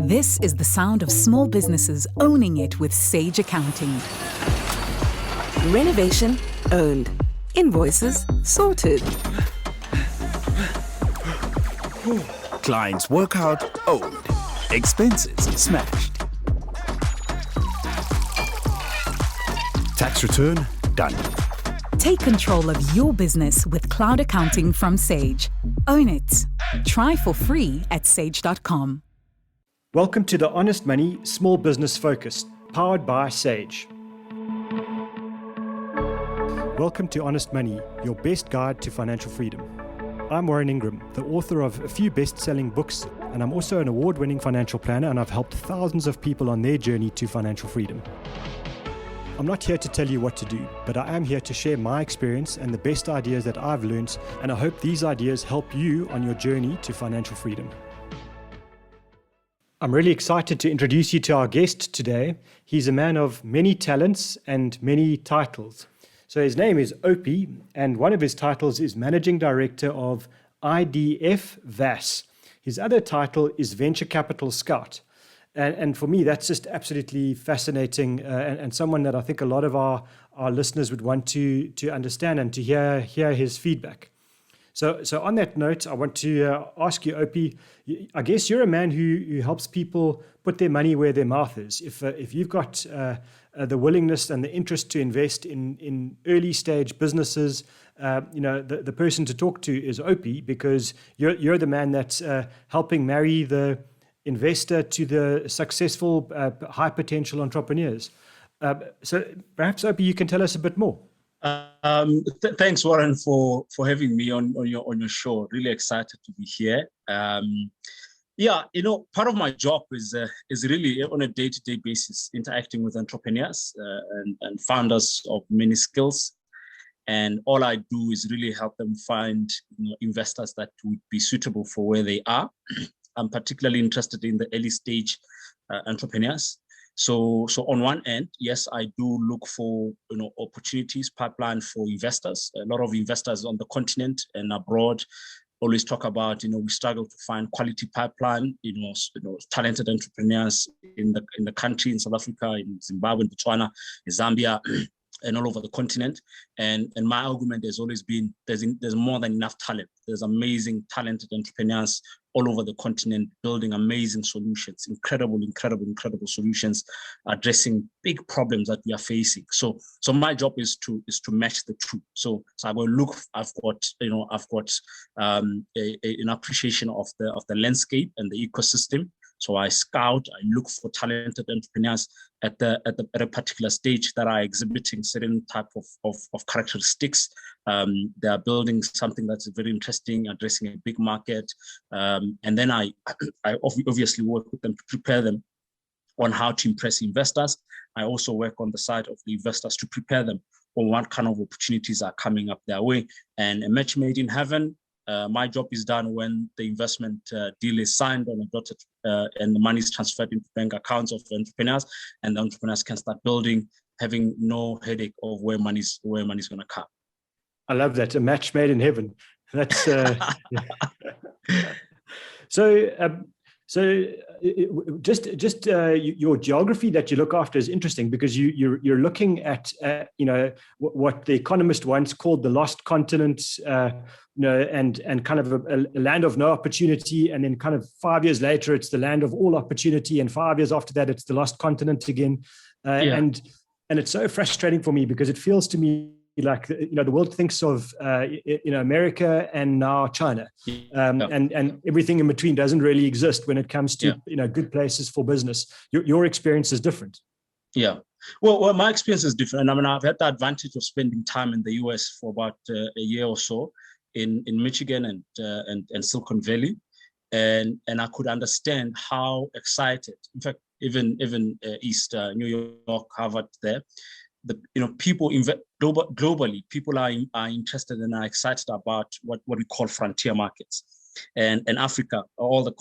This is the sound of small businesses owning it with Sage Accounting. Renovation owned. Invoices sorted. Clients workout owned. Expenses smashed. Tax return done. Take control of your business with cloud accounting from Sage. Own it. Try for free at sage.com. Welcome to the Honest Money Small Business Focus, powered by Sage. Welcome to Honest Money, your best guide to financial freedom. I'm Warren Ingram, the author of a few best-selling books, and I'm also an award-winning financial planner, and I've helped thousands of people on their journey to financial freedom. I'm not here to tell you what to do, but I am here to share my experience and the best ideas that I've learned, and I hope these ideas help you on your journey to financial freedom. I'm really excited to introduce you to our guest today. He's a man of many talents and many titles. So his name is OP, and one of his titles is Managing Director of IDF VAS. His other title is Venture Capital Scout. And for me, that's just absolutely fascinating and someone that I think a lot of our listeners would want to understand and to hear his feedback. So on that note, I want to ask you, OP, I guess you're a man who helps people put their money where their mouth is. If you've got the willingness and the interest to invest in early stage businesses, the person to talk to is OP, because you're the man that's helping marry the investor to the successful high potential entrepreneurs. So perhaps, OP, you can tell us a bit more. Thanks, Warren, for having me on your show. Really excited to be here. Part of my job is really on a day-to-day basis interacting with entrepreneurs and founders of many skills. And all I do is really help them find investors that would be suitable for where they are. I'm particularly interested in the early stage entrepreneurs. So on one end, yes, I do look for opportunities, pipeline for investors. A lot of investors on the continent and abroad always talk about we struggle to find quality pipeline, talented entrepreneurs in the country, in South Africa, in Zimbabwe, in Botswana, in Zambia, and all over the continent. And my argument has always been there's more than enough talent. There's amazing, talented entrepreneurs all over the continent building amazing solutions, incredible solutions addressing big problems that we are facing. So my job is to match the two. So I will look. I've got an appreciation of the landscape and the ecosystem. So I scout, I look for talented entrepreneurs at a particular stage that are exhibiting certain type of characteristics. They are building something that's very interesting, addressing a big market. And then I obviously work with them to prepare them on how to impress investors. I also work on the side of the investors to prepare them on what kind of opportunities are coming up their way. And a match made in heaven. My job is done when the investment deal is signed on a dotted and the money is transferred into bank accounts of the entrepreneurs, and the entrepreneurs can start building, having no headache of where money's going to come. I love that, a match made in heaven. That's So just your geography that you look after is interesting, because you're looking at what the economist once called the lost continent, and kind of a land of no opportunity, and then kind of 5 years later it's the land of all opportunity, and 5 years after that it's the lost continent again, and it's so frustrating for me, because it feels to me like the world thinks of America and now China, and everything in between doesn't really exist when it comes to good places for business. Your experience is different. Yeah, well, my experience is different. I mean, I've had the advantage of spending time in the US for about a year or so in Michigan and Silicon Valley, and I could understand how excited, in fact, even East New York, Harvard there. People globally, people are interested and are excited about what we call frontier markets, and Africa, all the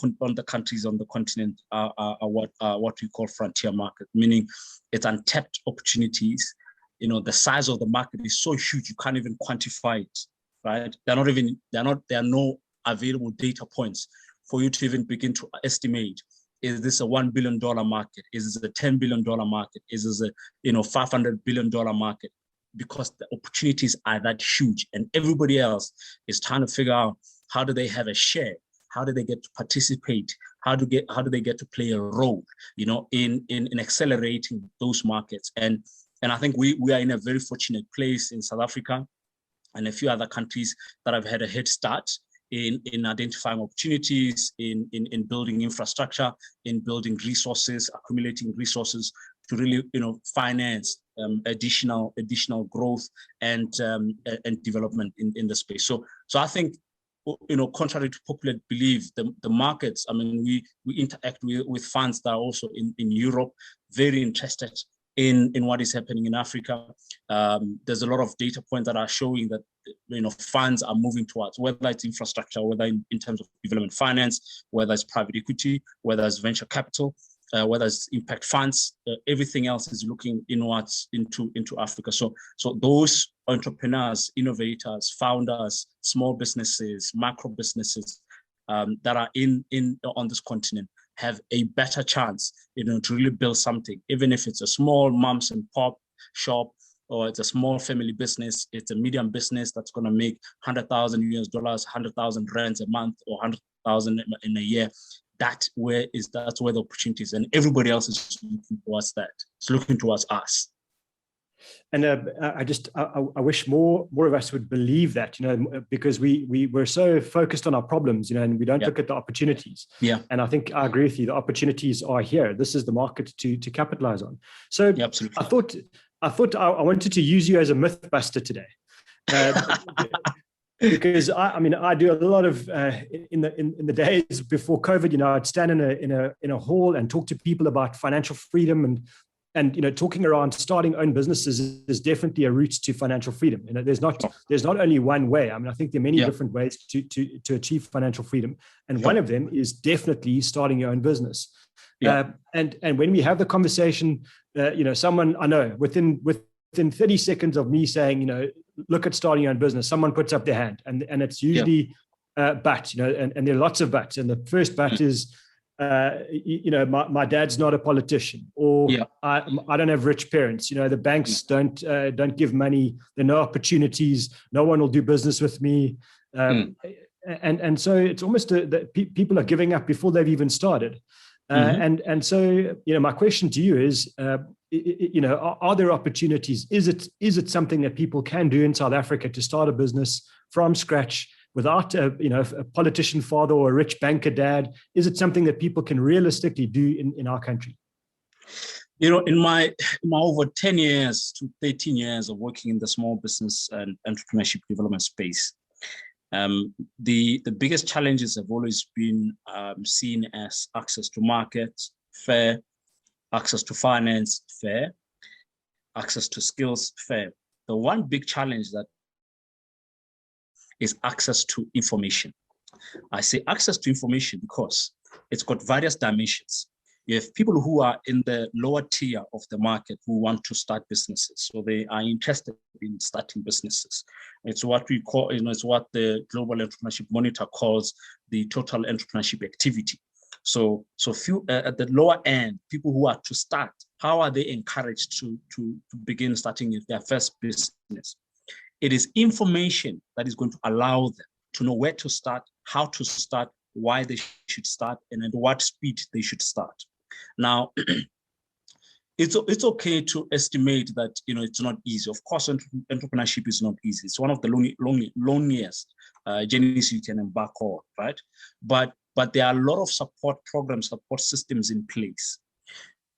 countries on the continent are what we call frontier market, meaning it's untapped opportunities. The size of the market is so huge you can't even quantify it, right? There are no available data points for you to even begin to estimate Is this a $1 billion market? Is this a $10 billion market? Is this a $500 billion market? Because the opportunities are that huge, and everybody else is trying to figure out how do they have a share, how do they get to participate, how do they get to play a role, in accelerating those markets. And I think we are in a very fortunate place in South Africa and a few other countries that have had a head start in identifying opportunities, in building infrastructure, in building resources, accumulating resources to really, finance additional growth and development in the space. So I think, contrary to popular belief, the markets, I mean, we interact with funds that are also in Europe, very interested in what is happening in Africa. There's a lot of data points that are showing that funds are moving towards, whether it's infrastructure, whether in terms of development finance, whether it's private equity, whether it's venture capital, whether it's impact funds, everything else is looking inwards into Africa. So those entrepreneurs, innovators, founders, small businesses, macro businesses that are on this continent have a better chance, to really build something, even if it's a small moms and pop shop, or it's a small family business, it's a medium business that's going to make $100,000 US, 100,000 rands a month, or 100,000 in a year. That's where the opportunity is, and everybody else is looking towards that. It's looking towards us. And I wish more of us would believe that, because we're so focused on our problems, and we don't look at the opportunities. Yeah. And I think I agree with you. The opportunities are here. This is the market to capitalize on. So yeah, absolutely. I thought I wanted to use you as a myth buster today. Because I do a lot of in the days before COVID, I'd stand in a hall and talk to people about financial freedom, and talking around starting own businesses is definitely a route to financial freedom. There's not only one way. I think there are many different ways to achieve financial freedom, and one of them is definitely starting your own business. And when we have the conversation, someone I know within 30 seconds of me saying, look at starting your own business, someone puts up their hand, and it's usually but, and there are lots of buts. And the first but is, my dad's not a politician, or I don't have rich parents. The banks don't give money. There are no opportunities. No one will do business with me. And so it's almost that people are giving up before they've even started. And so, my question to you is, are there opportunities? Is it something that people can do in South Africa to start a business from scratch without a politician father or a rich banker dad? Is it something that people can realistically do in our country? In my over 10 years to 13 years of working in the small business and entrepreneurship development space, the biggest challenges have always been seen as access to markets, fair, access to finance, fair, access to skills, fair. The one big challenge that is access to information. I say access to information because it's got various dimensions. You have people who are in the lower tier of the market who want to start businesses. So they are interested in starting businesses. It's what we call, it's what the Global Entrepreneurship Monitor calls the total entrepreneurship activity. So few at the lower end, people who are to start, how are they encouraged to begin starting their first business? It is information that is going to allow them to know where to start, how to start, why they should start, and at what speed they should start. Now, it's okay to estimate that it's not easy. Of course, entrepreneurship is not easy. It's one of the loneliest journeys you can embark on, right? But there are a lot of support programs, support systems in place.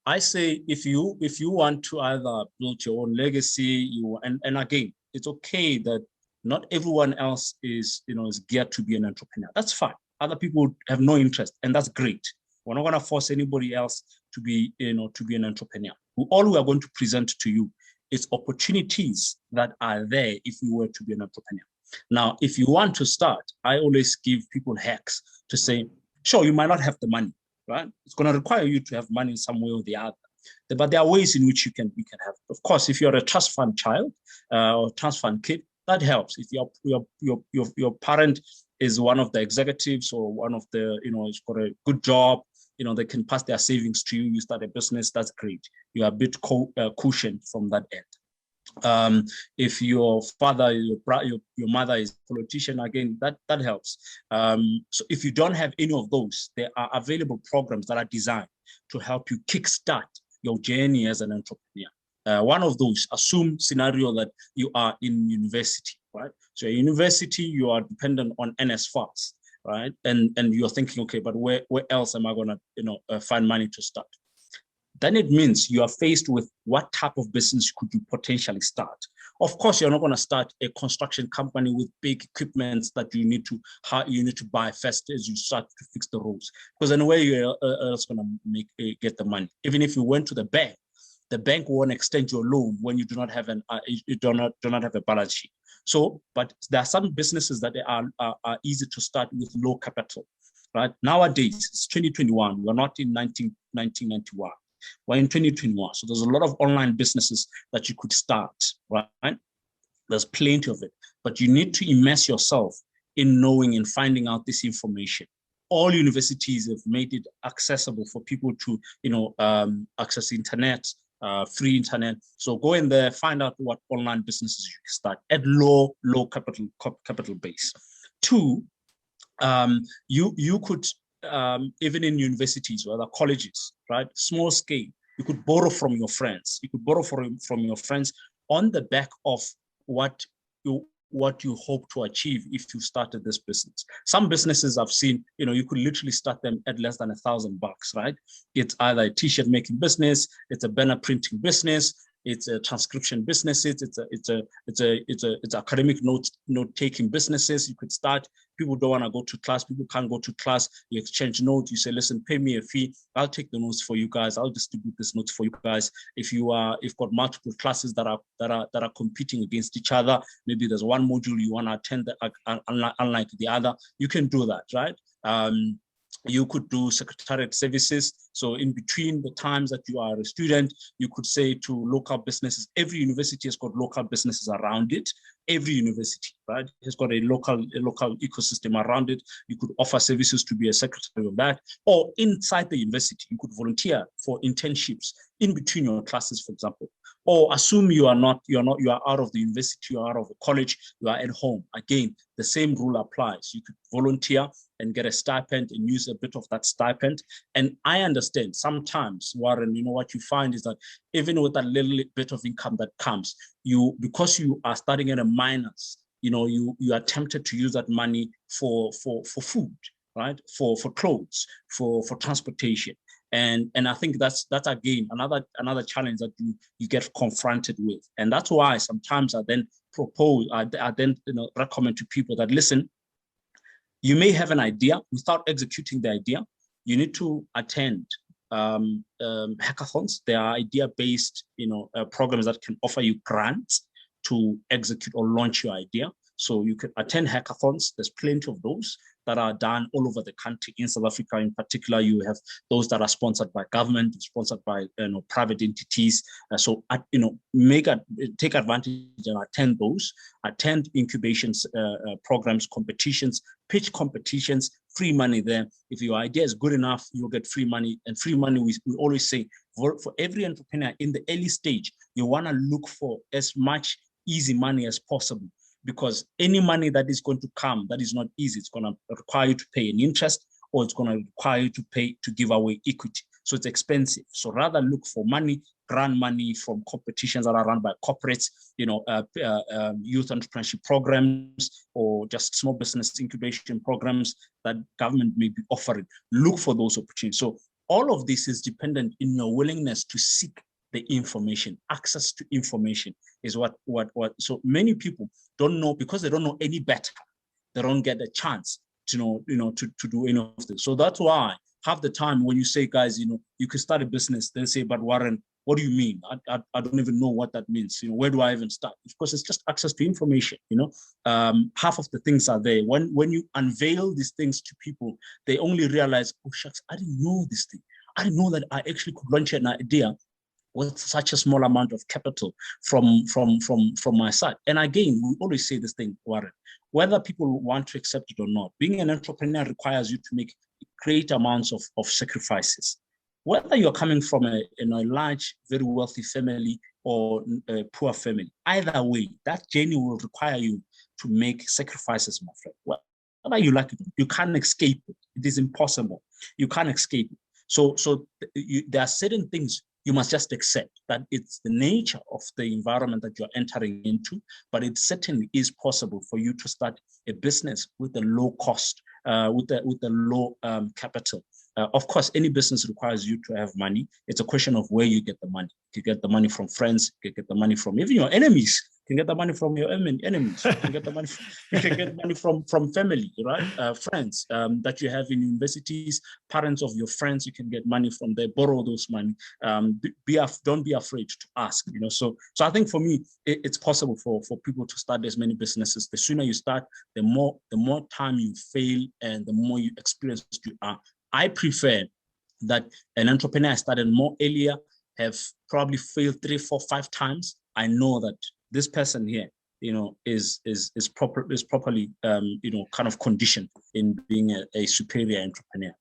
I say if you want to either build your own legacy, and again, it's okay that not everyone else is geared to be an entrepreneur. That's fine. Other people have no interest, and that's great. We're not going to force anybody else to be an entrepreneur. All we are going to present to you is opportunities that are there if you were to be an entrepreneur. Now, if you want to start, I always give people hacks to say, sure, you might not have the money, right? It's going to require you to have money in some way or the other. But there are ways in which you can have. Of course, if you're a trust fund child or trust fund kid, that helps. If your parent is one of the executives or one of the, has got a good job, they can pass their savings to you. You start a business, that's great. You are a bit cushioned from that end. If your father, your mother is a politician, again, that helps. So if you don't have any of those, there are available programs that are designed to help you kickstart your journey as an entrepreneur. One of those, assume scenario that you are in university, right? So at university, you are dependent on NSFAS, right? And you're thinking, okay, but where else am I gonna, find money to start? Then it means you are faced with what type of business could you potentially start. Of course, you're not going to start a construction company with big equipment that you need to buy first as you start to fix the roads, because in a way you're else going to get the money. Even if you went to the bank won't extend your loan when you do not have you do not have a balance sheet. So, but there are some businesses that are easy to start with low capital, right? Nowadays, it's 2021. We're not in 1991. We're in 2021. So there's a lot of online businesses that you could start, right? There's plenty of it, but you need to immerse yourself in knowing and finding out this information. All universities have made it accessible for people to, access internet, free internet. So go in there, find out what online businesses you can start at low capital base. Two, you could, even in universities or other colleges, right? Small scale, you could borrow from your friends. You could borrow from your friends on the back of what you hope to achieve if you started this business. Some businesses I've seen, you could literally start them at less than $1,000, right? It's either a t-shirt making business, it's a banner printing business, it's a transcription businesses, it's academic note taking businesses. You could start. People don't want to go to class. People can't go to class. You exchange notes. You say, listen, pay me a fee. I'll take the notes for you guys. I'll distribute this notes for you guys. If got multiple classes that are competing against each other, maybe there's one module you want to attend unlike the other, you can do that, right? You could do secretariat services. So in between the times that you are a student, you could say to local businesses, every university has got local businesses around it. Every university, right, has got a local ecosystem around it. You could offer services to be a secretary of that, or inside the university, you could volunteer for internships in between your classes, for example. Or assume you are out of the university, you are out of the college, you are at home. Again, the same rule applies. You could volunteer and get a stipend and use a bit of that stipend. And I understand sometimes, Warren, what you find is that even with that little bit of income that comes, because you are starting at a minus, you are tempted to use that money for food, right? For clothes, for transportation. And I think that's again another challenge that you get confronted with. And that's why sometimes I then recommend to people that, listen, you may have an idea. Without executing the idea, you need to attend hackathons. There are idea-based programs that can offer you grants to execute or launch your idea. So you can attend hackathons. There's plenty of those that are done all over the country. In South Africa, in particular, you have those that are sponsored by government, sponsored by private entities. So take advantage and attend those. Attend incubations programs, competitions, pitch competitions. Free money there. If your idea is good enough, you'll get free money. And free money, we always say, for every entrepreneur in the early stage, you want to look for as much easy money as possible. Because any money that is going to come that is not easy, it's going to require you to pay an interest, or it's going to require you to give away equity. So it's expensive. So rather look for grant money from competitions that are run by corporates, youth entrepreneurship programs, or just small business incubation programs that government may be offering. Look for those opportunities. So all of this is dependent in your willingness to seek the information. Access to information is what so many people don't know, because they don't know any better. They don't get a chance to know, to do any of this. So that's why half the time when you say, guys, you can start a business, then say, but Warren, what do you mean? I don't even know what that means. Where do I even start? Of course, it's just access to information. Half of the things are there. When you unveil these things to people, they only realize, oh shucks, I didn't know this thing. I didn't know that I actually could launch an idea with such a small amount of capital from my side. And again, we always say this thing, Warren, whether people want to accept it or not, being an entrepreneur requires you to make great amounts of sacrifices. Whether you're coming from a large, very wealthy family or a poor family, either way, that journey will require you to make sacrifices, my friend. Whether you like it, you can't escape it. It is impossible. You can't escape it. So there are certain things you must just accept, that it's the nature of the environment that you're entering into, but it certainly is possible for you to start a business with a low cost, with a low capital. Of course, any business requires you to have money. It's a question of where you get the money. You get the money from friends, you get the money from even your enemies. You can get the money from your enemies. You can get the money from family, right? Friends that you have in universities, parents of your friends. You can get money from there. Borrow those money. Don't be afraid to ask. So I think for me, it's possible for people to start as many businesses. The sooner you start, the more time you fail and the more you experienced you are. I prefer that an entrepreneur started more earlier, have probably failed 3, 4, 5 times. I know that this person here, is properly, kind of conditioned in being a superior entrepreneur.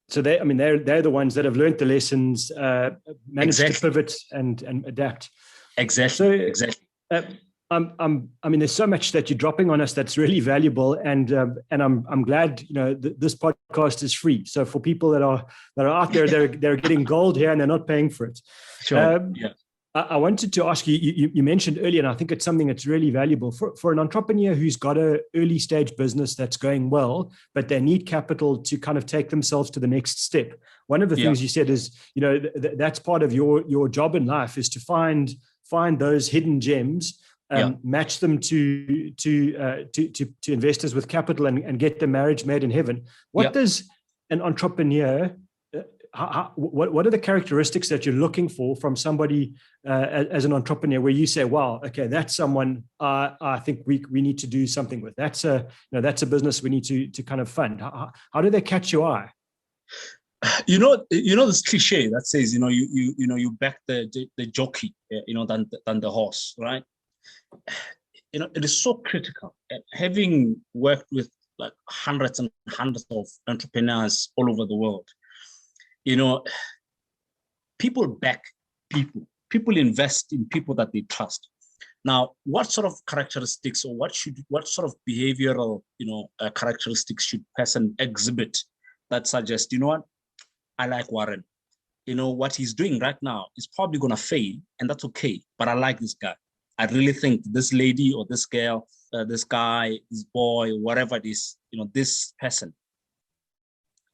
So they're the ones that have learned the lessons, managed to pivot and adapt. Exactly. There's so much that you're dropping on us that's really valuable, and I'm glad this podcast is free. So for people that are out there, they're getting gold here and they're not paying for it. Sure. Yeah. I wanted to ask you, you mentioned earlier, and I think it's something that's really valuable for an entrepreneur who's got an early stage business that's going well, but they need capital to kind of take themselves to the next step. One of the things you said is, that's part of your job in life, is to find those hidden gems, match them to investors with capital and get the marriage made in heaven. What does an entrepreneur, what are the characteristics that you're looking for from somebody as an entrepreneur, where you say, wow, okay, that's someone I think we need to do something with. That's a business we need to kind of fund. How do they catch your eye? This cliche that says, you back the jockey, than the horse, right? It is so critical. Having worked with like hundreds and hundreds of entrepreneurs all over the world, people back people. People invest in people that they trust. Now, what sort of characteristics, or what sort of behavioral, characteristics should person exhibit that suggest, I like Warren. What he's doing right now is probably going to fail, and that's okay. But I like this guy. I really think this lady or this girl, this guy, this boy, whatever it is, this person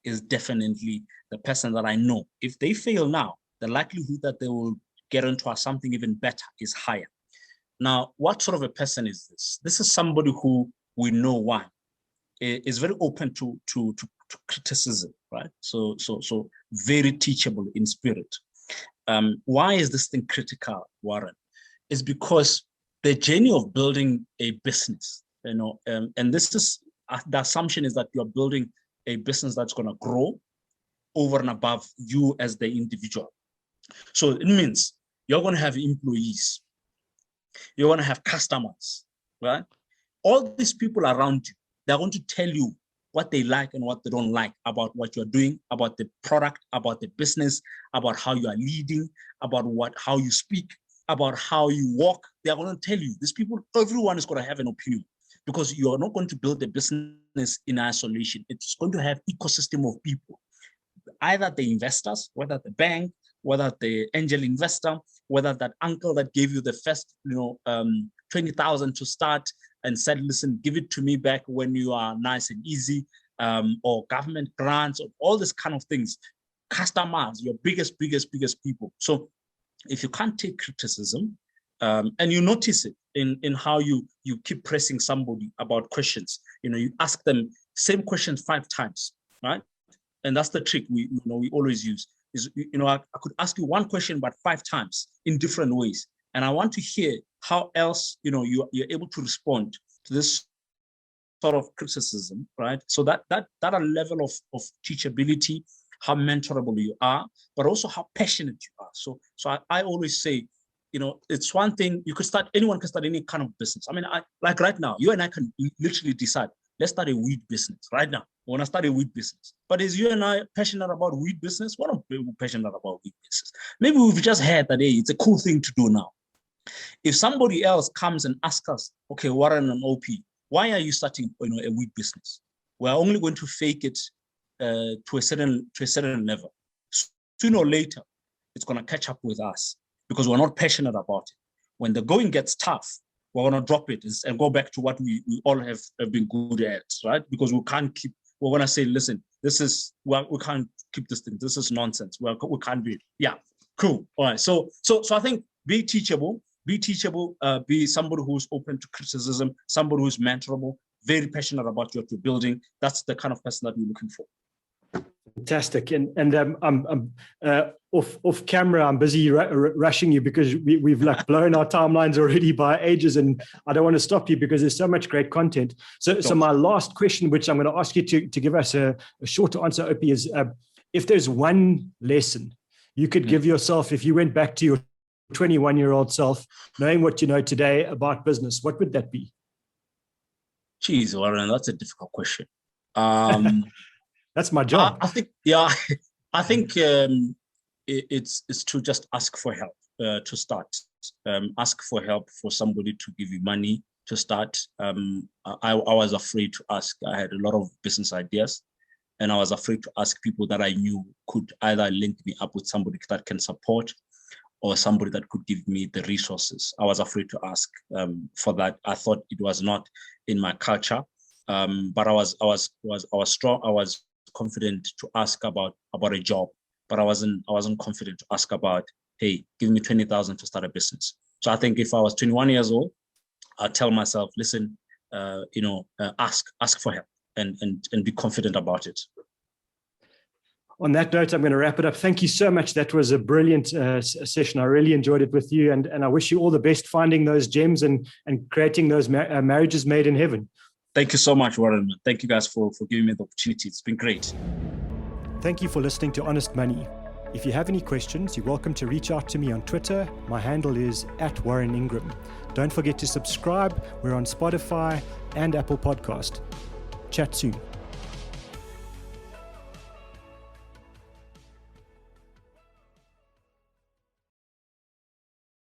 is definitely the person that I know. If they fail now, the likelihood that they will get into something even better is higher. Now, what sort of a person is this? This is somebody who we know one is very open to criticism, right? So very teachable in spirit. Why is this thing critical, Warren? It's because the journey of building a business, and this is the assumption is that you're building a business that's going to grow over and above you as the individual. So it means you're going to have employees, you're going to have customers, right? All these people around you, they're going to tell you what they like and what they don't like about what you're doing, about the product, about the business, about how you are leading, about how you speak, about how you walk. They're going to tell you. These people, everyone is going to have an opinion, because you are not going to build a business in isolation. It's going to have ecosystem of people, either the investors, whether the bank, whether the angel investor, whether that uncle that gave you the first, 20,000 to start and said, listen, give it to me back when you are nice and easy, or government grants, or all this kind of things. Customers, your biggest people. So if you can't take criticism, and you notice it in how you keep pressing somebody about questions, you ask them same questions 5 times, right? And that's the trick we always use is, I could ask you one question, but 5 times in different ways. And I want to hear how else, you're able to respond to this sort of criticism, right? So that a level of teachability, how mentorable you are, but also how passionate you are. So I always say, it's one thing, anyone can start any kind of business. I mean, like right now, you and I can literally decide, let's start a weed business right now. I want to start a wheat business. But is you and I passionate about wheat business? We're not passionate about wheat business. Maybe we've just heard that, hey, it's a cool thing to do now. If somebody else comes and asks us, okay, Warren and OP, why are you starting a wheat business? We're only going to fake it to a certain level. Sooner or later, it's going to catch up with us because we're not passionate about it. When the going gets tough, we're going to drop it and go back to what we all have been good at, right? Because we're going to say, listen, we can't keep this thing. This is nonsense. We can't do it. Yeah, cool. All right. So I think be teachable, be somebody who's open to criticism, somebody who's mentorable, very passionate about what you're building. That's the kind of person that we're looking for. Fantastic. And I'm off camera. I'm busy rushing you because we've like blown our timelines already by ages, and I don't want to stop you because there's so much great content. So my last question, which I'm going to ask you to give us a shorter answer, OP, is if there's one lesson you could give yourself if you went back to your 21-year-old self, knowing what you know today about business, what would that be? Geez, Warren, that's a difficult question. That's my job. I think it's to just ask for help to start. Ask for help for somebody to give you money to start. I was afraid to ask. I had a lot of business ideas, and I was afraid to ask people that I knew could either link me up with somebody that can support or somebody that could give me the resources. I was afraid to ask for that. I thought it was not in my culture, but I was strong. I was confident to ask about a job, but I wasn't confident to ask about, hey, give me 20,000 to start a business. So I think if I was 21 years old, I'd tell myself, listen, ask for help and be confident about it. On that note, I'm going to wrap it up. Thank you so much. That was a brilliant session. I really enjoyed it with you, and I wish you all the best finding those gems and creating those marriages made in heaven. Thank you so much, Warren. Thank you guys for giving me the opportunity. It's been great. Thank you for listening to Honest Money. If you have any questions, you're welcome to reach out to me on Twitter. My handle is @WarrenIngram. Don't forget to subscribe. We're on Spotify and Apple Podcast. Chat soon.